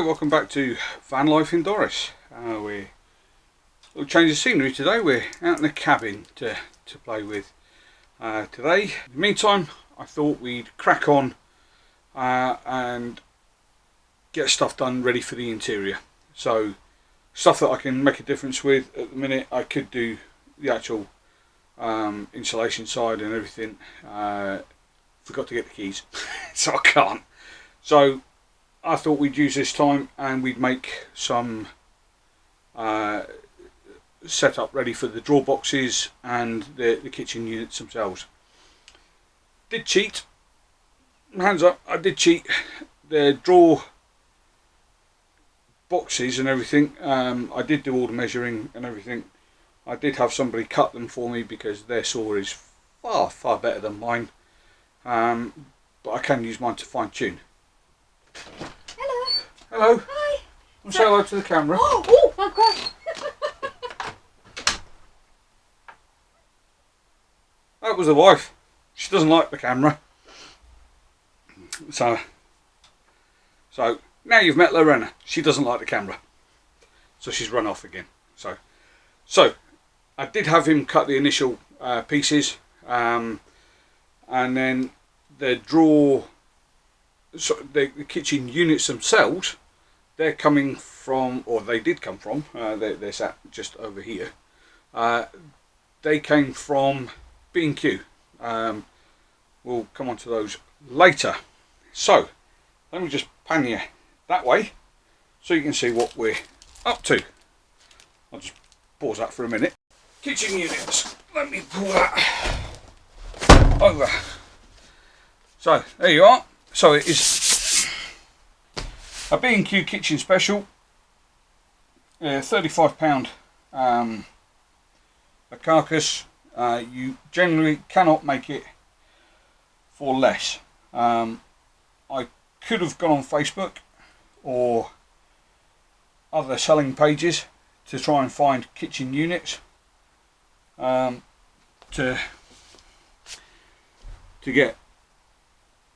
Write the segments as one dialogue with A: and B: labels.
A: Hello, welcome back to Van Life in Doris. We'll change the scenery today. We're out in the cabin to play with today. In the meantime, I thought we'd crack on and get stuff done ready for the interior. So stuff that I can make a difference with at the minute. I could do the actual insulation side and everything. Forgot to get the keys, so I can't. So I thought we'd use this time and we'd make some setup ready for the drawer boxes and the kitchen units themselves. Did cheat, hands up, I did cheat. The drawer boxes and everything, I did do all the measuring and everything. I did have somebody cut them for me because their saw is far better than mine, but I can use mine to fine tune.
B: Hello.
A: Hello.
B: Hi.
A: Say hello to the camera.
B: Oh, my God.
A: That was the wife. She doesn't like the camera. So now you've met Lorena. She doesn't like the camera. So she's run off again. So I did have him cut the initial pieces, and then the drawer. So the kitchen units themselves, they're coming from, or they did come from, they're sat just over here. They came from B&Q. We'll come on to those later. So let me just pan you that way so you can see what we're up to. I'll just pause that for a minute. Kitchen units, let me pull that over. So there you are. So it is a B&Q kitchen special, £35 a carcass. You generally cannot make it for less. I could have gone on Facebook or other selling pages to try and find kitchen units to get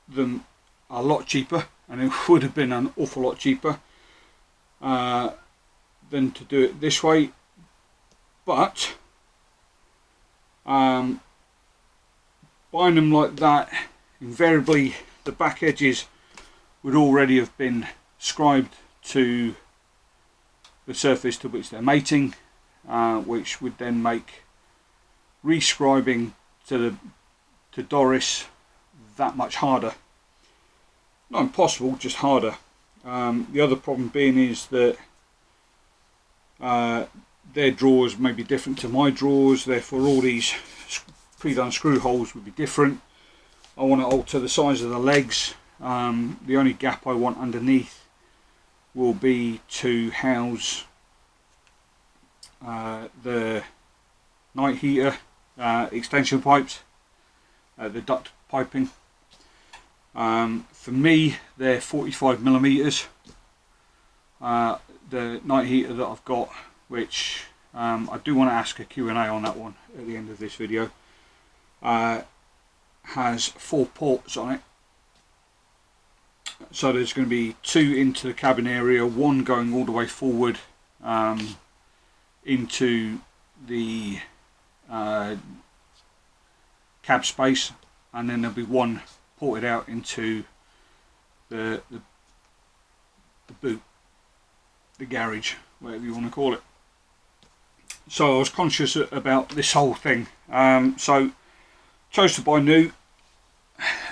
A: them a lot cheaper, and it would have been an awful lot cheaper than to do it this way, but buying them like that, invariably the back edges would already have been scribed to the surface to which they're mating, which would then make rescribing to Doris that much harder. Not impossible, just harder. The other problem being is that their drawers may be different to my drawers, therefore all these pre-done screw holes would be different. I want to alter the size of the legs. The only gap I want underneath will be to house the night heater extension pipes, the duct piping. For me, they're 45mm. The night heater that I've got, which I do want to ask a Q&A on that one at the end of this video, has 4 ports on it. So there's going to be 2 into the cabin area, 1 going all the way forward into the cab space, and then there'll be 1 ported out into the boot, the garage, whatever you want to call it. So I was conscious about this whole thing, so chose to buy new.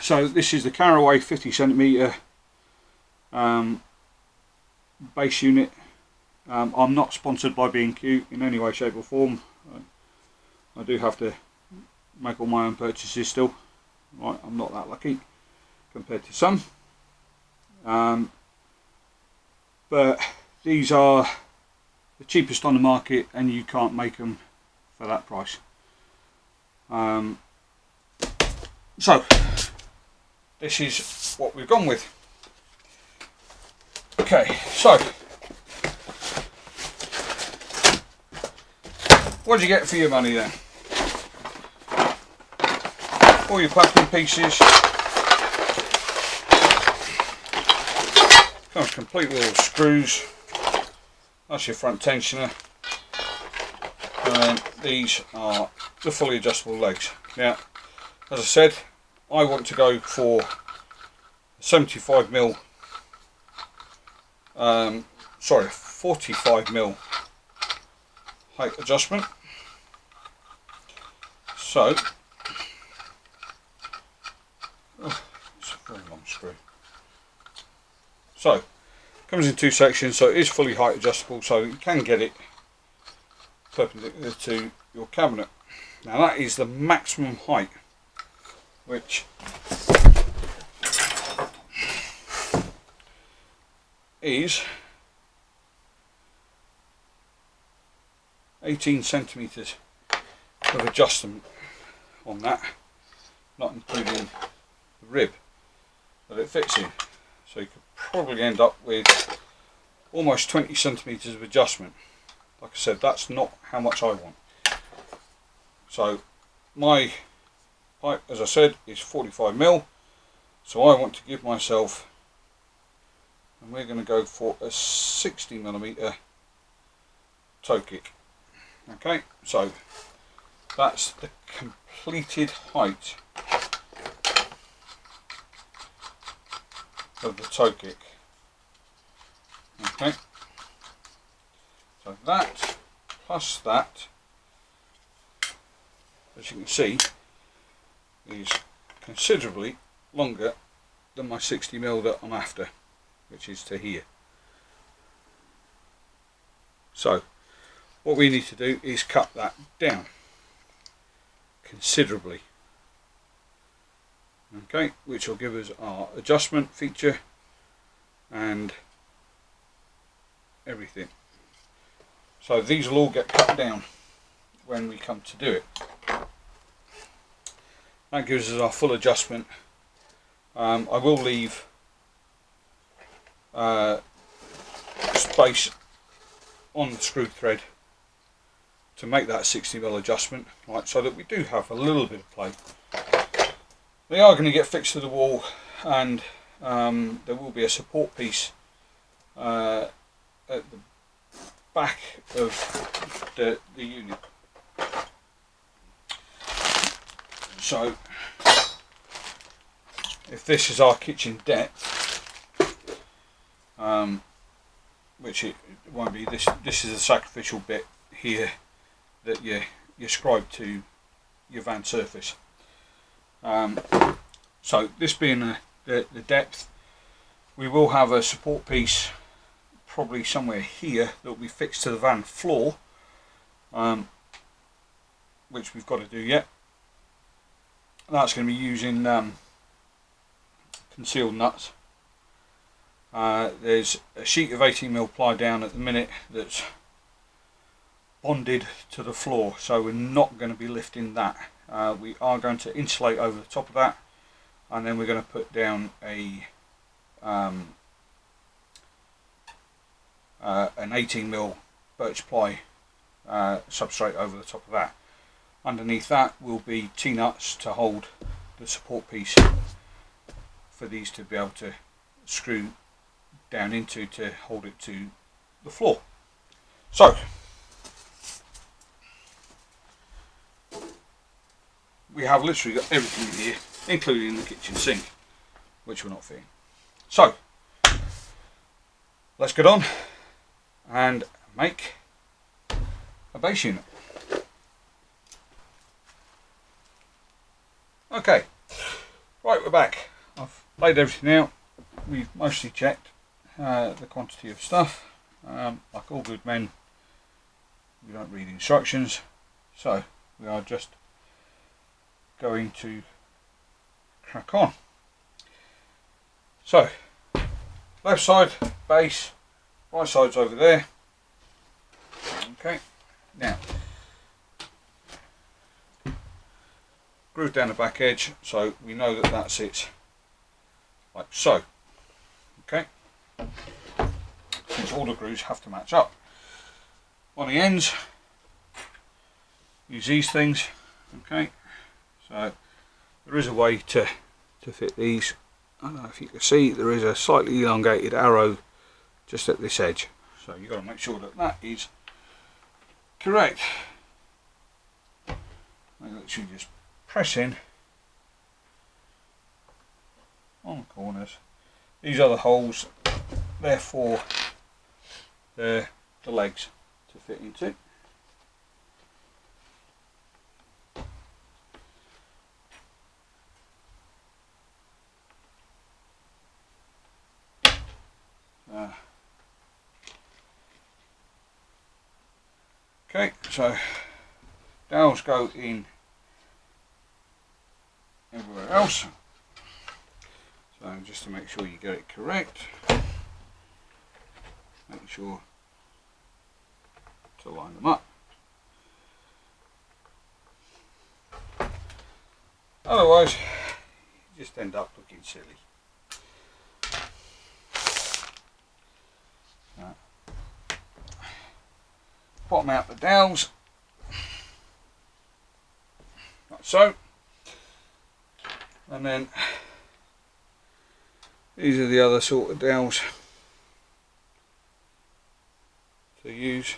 A: So this is the Caraway 50cm base unit. I'm not sponsored by B&Q in any way, shape or form. I do have to make all my own purchases still. Right, I'm not that lucky compared to some, but these are the cheapest on the market and you can't make them for that price. So this is what we've gone with. Okay, so what do you get for your money then? All your packing pieces, Comes complete with all the screws. That's your front tensioner. And then these are the fully adjustable legs. Now, as I said, I want to go for 75mm, 45mm height adjustment. So, it's a very long screw. So, comes in two sections, so it is fully height adjustable, so you can get it perpendicular to your cabinet. Now that is the maximum height, which is 18 centimeters of adjustment on that, not including the rib that it fits in. So you could probably end up with almost 20 centimeters of adjustment. Like I said, that's not how much I want. So my pipe, as I said, is 45mm. So I want to give myself, and we're going to go for a 60mm toe kick. Okay, so that's the completed height of the toe kick. Okay, so that plus that, as you can see, is considerably longer than my 60mm that I'm after, which is to here. So what we need to do is cut that down considerably, okay, which will give us our adjustment feature and everything. So these will all get cut down when we come to do it. That gives us our full adjustment. I will leave space on the screw thread to make that 60mm adjustment, right, so that we do have a little bit of play. They are going to get fixed to the wall, and there will be a support piece at the back of the unit. So if this is our kitchen depth, which it won't be, this is a sacrificial bit here that you scribe to your van surface. So this being the depth, we will have a support piece probably somewhere here that will be fixed to the van floor, which we've got to do yet. That's going to be using concealed nuts. There's a sheet of 18mm ply down at the minute that's bonded to the floor, so we're not going to be lifting that. We are going to insulate over the top of that, and then we're going to put down an 18mm birch ply substrate over the top of that. Underneath that will be T-nuts to hold the support piece for these to be able to screw down into to hold it to the floor. So we have literally got everything here, including the kitchen sink, which we're not fitting. So let's get on and make a base unit. Okay, right, we're back. I've laid everything out. We've mostly checked the quantity of stuff. Like all good men, we don't read instructions, so we are just going to crack on. So left side base, right side's over there. Okay, now groove down the back edge, so we know that that's it, like so. Okay, since all the grooves have to match up. On the ends, use these things. Okay, so there is a way to fit these I don't know if you can see, there is a slightly elongated arrow just at this edge, so you've got to make sure that that is correct. And literally just press in on the corners. These are the holes, therefore the legs to fit into. Okay, so dowels go in everywhere else. So just to make sure you get it correct, make sure to line them up. Otherwise, you just end up looking silly. Bottom out the dowels, like so, and then these are the other sort of dowels to use.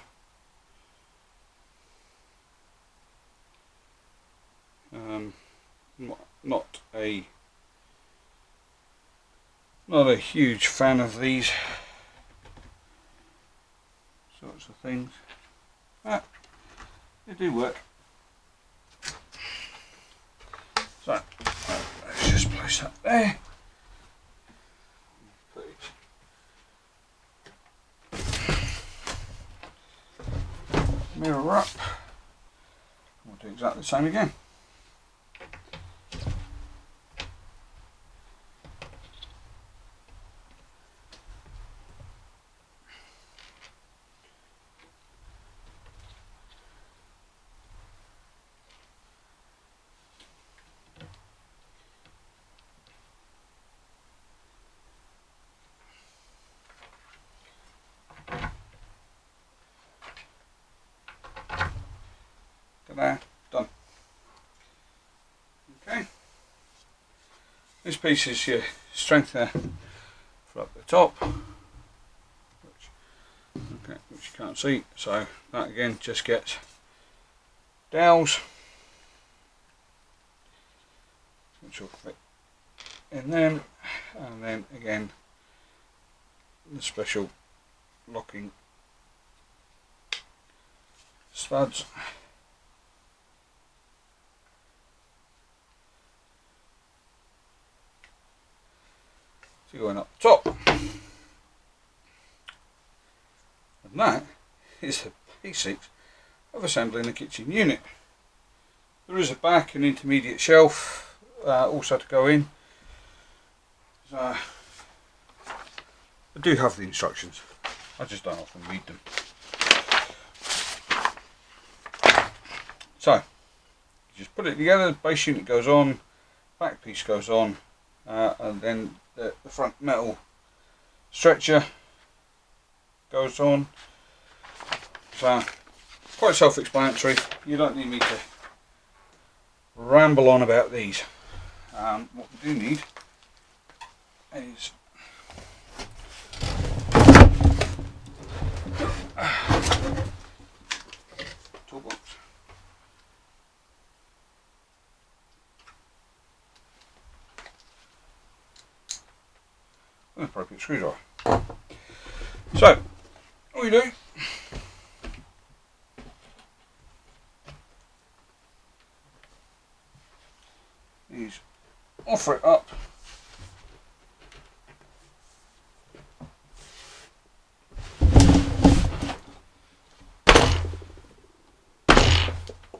A: Not a huge fan of these sorts of things. But they do work. So let's just place that there. Put it mirror up. We'll do exactly the same again. There, done. Okay, this piece is your strengthener for up the top, which you can't see, so that again just gets dowels, which will fit in them, and then again the special locking studs. Going up the top, and that is the basics of assembling a kitchen unit. There is a back and intermediate shelf also to go in, so I do have the instructions, I just don't often read them. So you just put it together, the base unit goes on, back piece goes on, and then the front metal stretcher goes on. So quite self-explanatory, you don't need me to ramble on about these. What we do need is toolbox. An appropriate screwdriver. So, what we do is offer it up,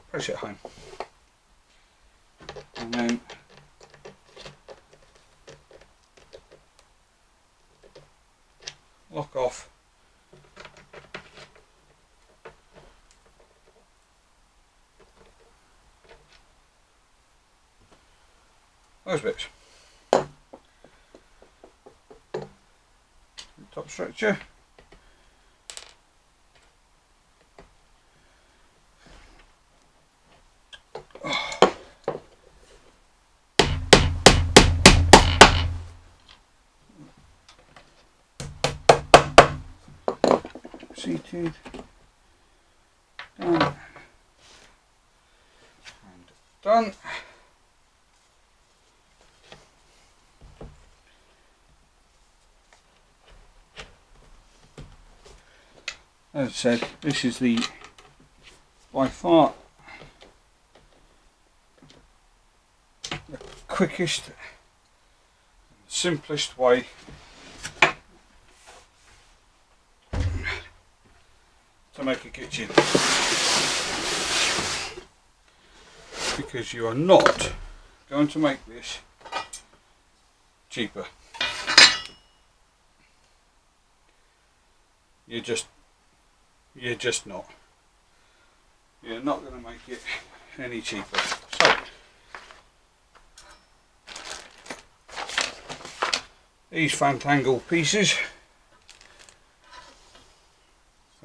A: press it home, and then lock off those bits. Top stretcher. seated, done, and done. As I said, this is the by far the quickest, simplest way to make a kitchen, because you are not going to make this cheaper. You're just not. You're not going to make it any cheaper. So these Fantangle pieces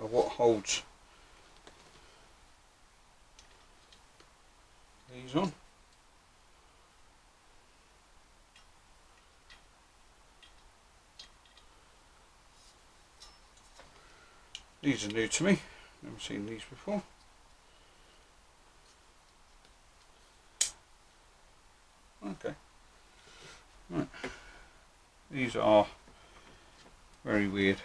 A: are what holds these on. These are new to me, never seen these before. Okay, right. These are very weird.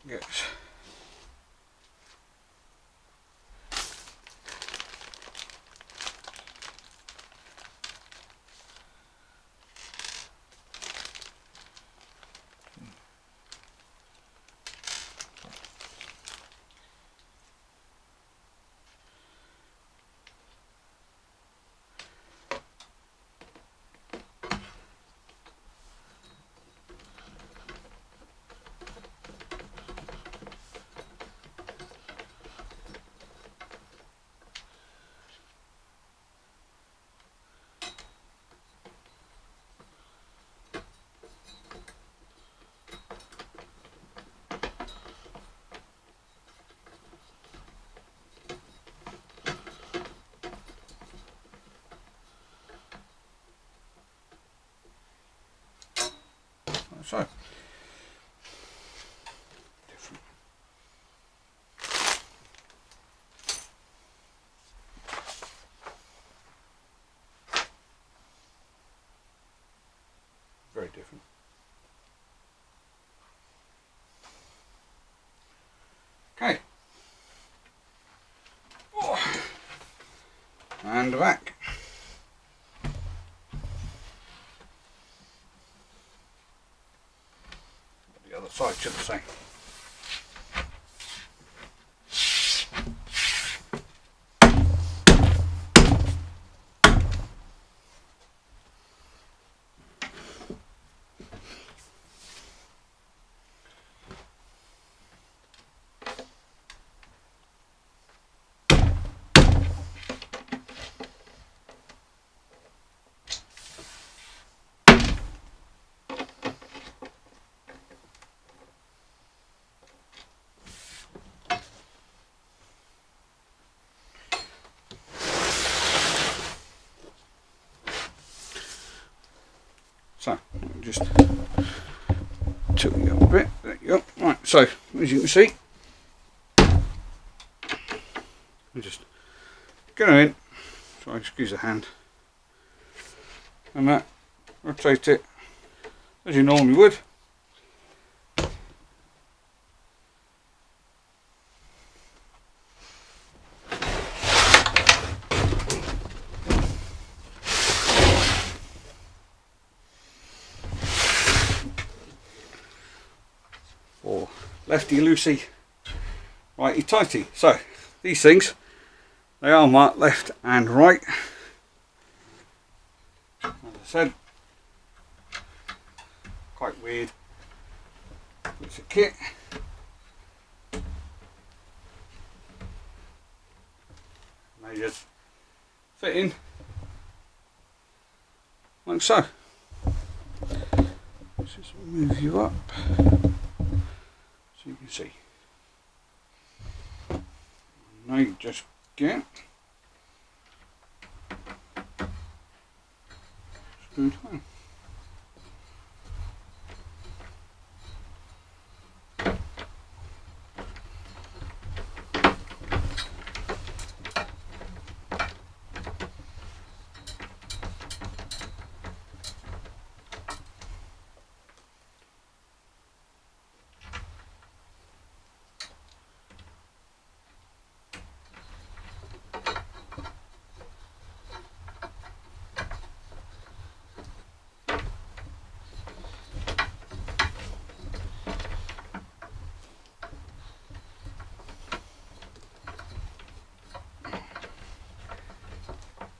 A: Yes. So, different. Very different. Okay. Oh. And back. The other side should the same. So, just tilt you up a bit. There you go. Right, so as you can see, we just get them in. So excuse the hand, and that rotate it as you normally would. Or lefty loosey, righty tighty. So these things, they are marked left and right. As I said, quite weird. It's a kit. They just fit in like so. Let's just move you up so you can see. I just get screwed home.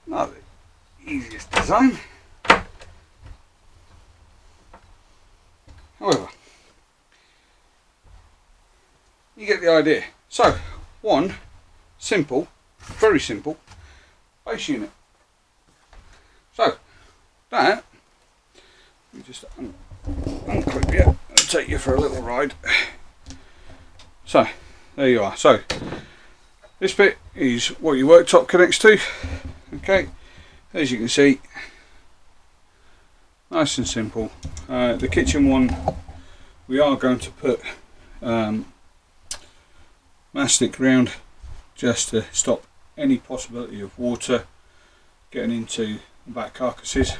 A: Not the easiest design. However, you get the idea. So, one simple, very simple base unit. So, that, you just unclip you, I'll take you for a little ride. So, there you are. So, this bit is what your worktop connects to. Okay, as you can see, nice and simple. The kitchen one, we are going to put mastic round just to stop any possibility of water getting into the back carcasses.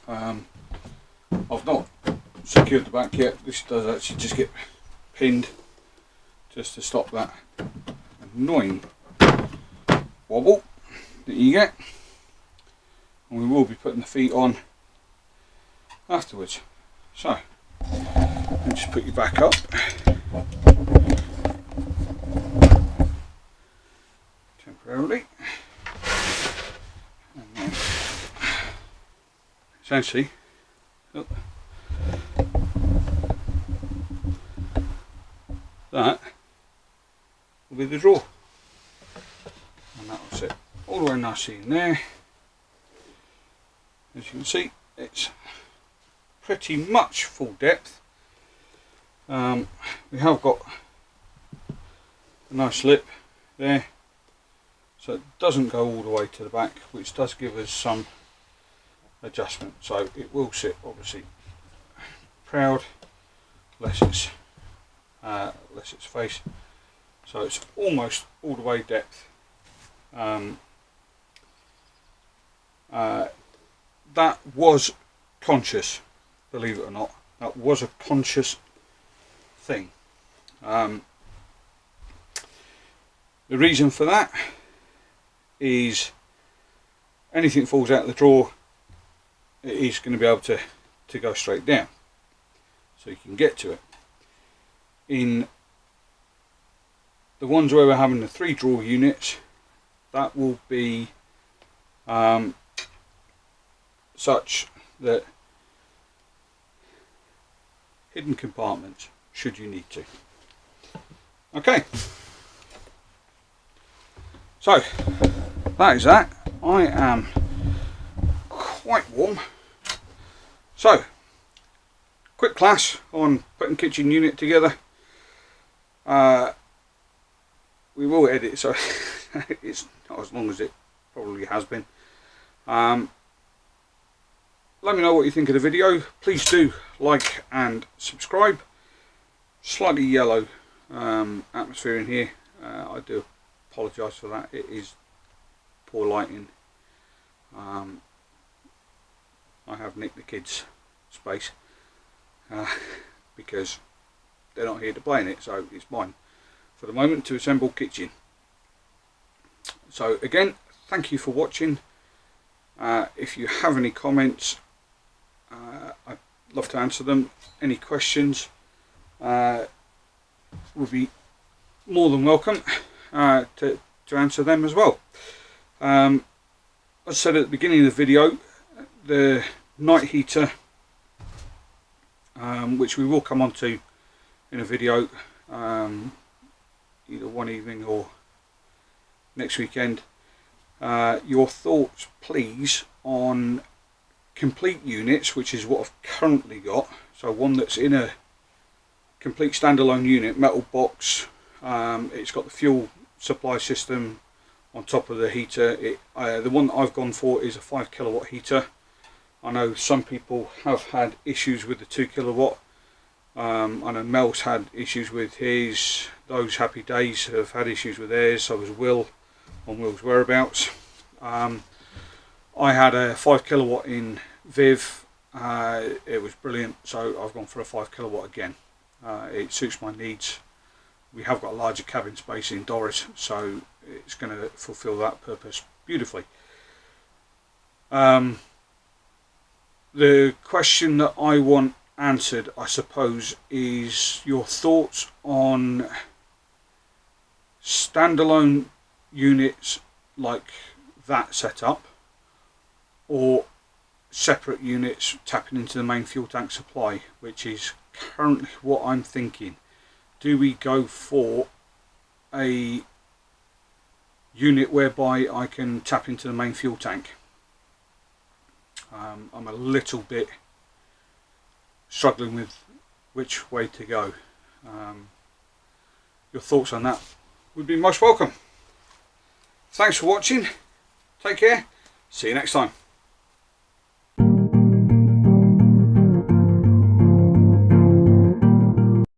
A: I've not secured the back yet. This does actually just get pinned just to stop that annoying wobble that you get, and we will be putting the feet on afterwards. So, just put your back up, temporarily, and then essentially, that will be the drawer, and that will sit all the way nicely in there. As you can see, it's pretty much full depth. We have got a nice lip there, so it doesn't go all the way to the back, which does give us some adjustment. So it will sit obviously proud, less its face. So it's almost all the way depth. That was conscious, believe it or not. That was a conscious thing. The reason for that is anything that falls out of the drawer, it is going to be able to go straight down, so you can get to it. In the ones where we're having the 3 drawer units, that will be such that hidden compartments should you need to. Okay, so that is that. I am quite warm. So, quick class on putting kitchen unit together. We will edit so it's not as long as it probably has been. Let me know what you think of the video. Please do like and subscribe. Slightly yellow atmosphere in here. I do apologise for that. It is poor lighting. I have nicked the kids' space because they're not here to play in it, so it's mine for the moment to assemble kitchen. So again, thank you for watching. If you have any comments, I'd love to answer them. Any questions would be more than welcome to answer them as well. As I said at the beginning of the video, the night heater, which we will come on to in a video either one evening or next weekend, your thoughts please on complete units, which is what I've currently got. So one that's in a complete standalone unit, metal box. It's got the fuel supply system on top of the heater. The one that I've gone for is a 5 kilowatt heater. I know some people have had issues with the 2 kilowatt. I know Mel's had issues with his. Those happy days have had issues with theirs. So has Will on Will's Whereabouts. I had a 5 kilowatt in Viv. It was brilliant, so I've gone for a 5 kilowatt again. It suits my needs. We have got a larger cabin space in Doris, so it's going to fulfill that purpose beautifully. The question that I want answered, I suppose, is your thoughts on standalone units like that setup, or separate units tapping into the main fuel tank supply, which is currently what I'm thinking. Do we go for a unit whereby I can tap into the main fuel tank? I'm a little bit struggling with which way to go. Your thoughts on that would be most welcome. Thanks for watching. Take care. See you next time.